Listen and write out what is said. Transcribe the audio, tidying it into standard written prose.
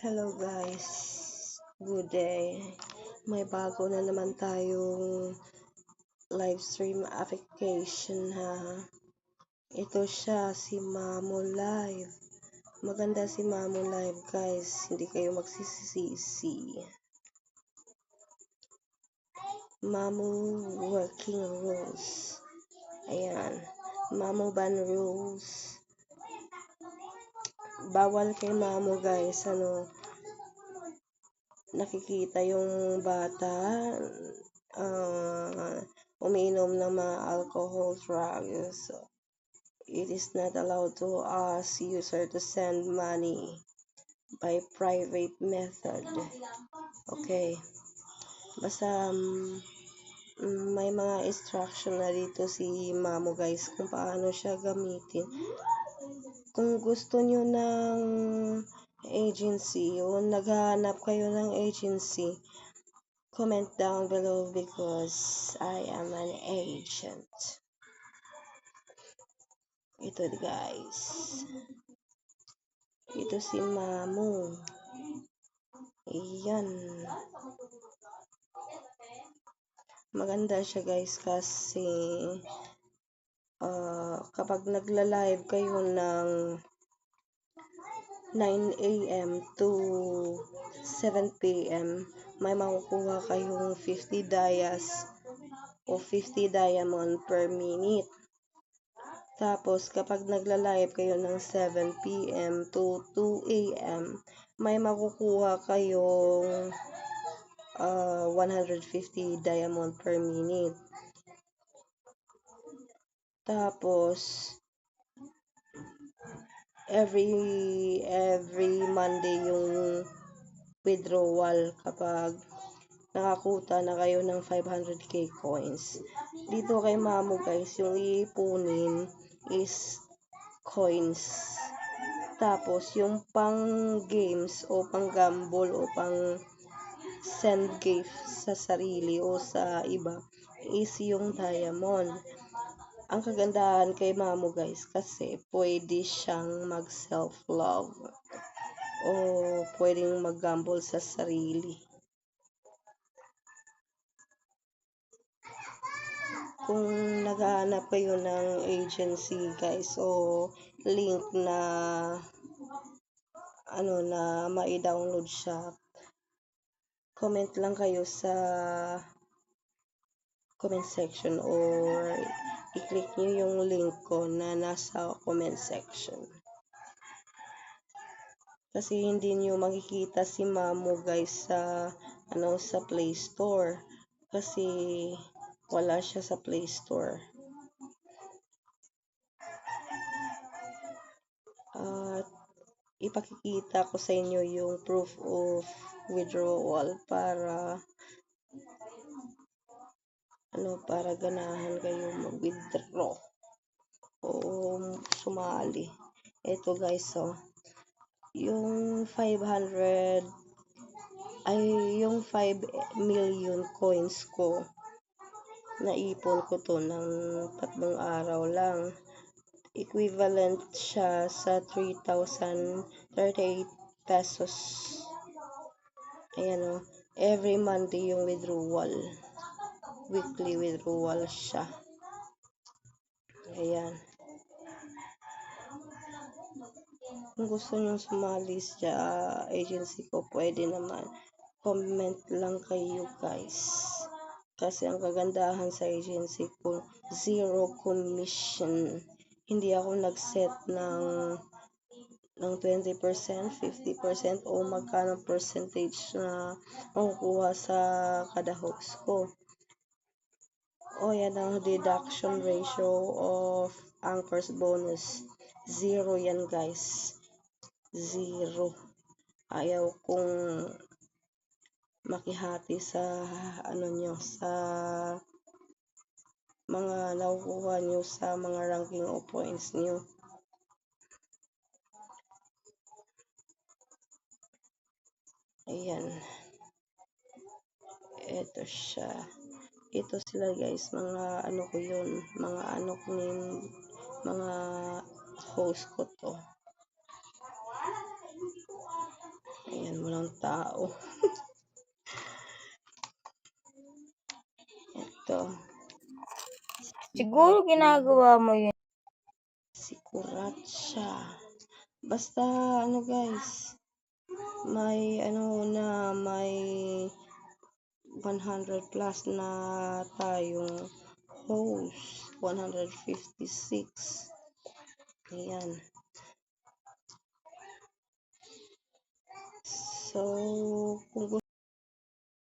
Hello guys, good day. May bago na naman tayong live stream application ha. Ito siya, si Mamo Live. Maganda si Mamo Live guys, hindi kayo magsisisi. Mamo Working Rules. Ayan, Mamo Ban Rules. Bawal kay Mamo guys, nakikita yung bata umiinom ng mga alcohol drugs. It is not allowed to ask user to send money by private method. Okay. Basta may mga instruction na dito si Mamo guys kung paano siya gamitin. Kung gusto nyo ng agency o naghahanap kayo ng agency, comment down below because I am an agent. Ito guys. Ito si Mamo. Ayan. Maganda siya guys kasi kapag nagla-live kayo ng 9 AM to 7 PM, may makukuha kayong 50 dayas o 50 diamond per minute. Tapos, kapag nagla-live kayo ng 7 PM to 2 AM, may makukuha kayong 150 diamond per minute. Tapos, every Monday yung withdrawal kapag nakakuta na kayo ng 500k coins. Dito kay Mamo guys, yung iipunin is coins. Tapos, yung pang games o pang gamble o pang send gift sa sarili o sa iba is yung diamond. Ang kagandahan kay Mamo guys kasi pwede siyang mag self-love o pwedeng mag-gamble sa sarili. Kung naghahanap kayo ng agency guys o link na na mai-download siya, comment lang kayo sa comment section or i-click nyo yung link ko na nasa comment section. Kasi hindi nyo makikita si Mamo guys sa sa Play Store kasi wala siya sa Play Store. At ipakikita ko sa inyo yung proof of withdrawal para para ganahan kayo mag-withdraw o sumali. Ito guys, yung 5 million coins ko, naipon ko to ng 3 araw lang. Equivalent siya sa 3,038 pesos. Ayan every Monday yung withdrawal. Weekly withdrawal siya. Ayan. Kung gusto nyo sumali sa agency ko, pwede naman. Comment lang kayo guys. Kasi ang kagandahan sa agency ko, 0 commission. Hindi ako nag-set ng 20%, 50% o magkano percentage na makukuha sa kada host ko. O yan ang deduction ratio of Anchor's bonus. 0 yan guys. 0. Ayaw kong makihati sa sa mga nakukuha nyo sa mga ranking o points nyo. Ayan. Ito siya. Ito sila guys, mga ko yun, mga host ko to. Ayan, walang tao. Ito, Siguro ginagawa mo yun. si Kuratsa. Basta, ano guys, may, may 100 plus na tayong host. 156. Ayan. So, kung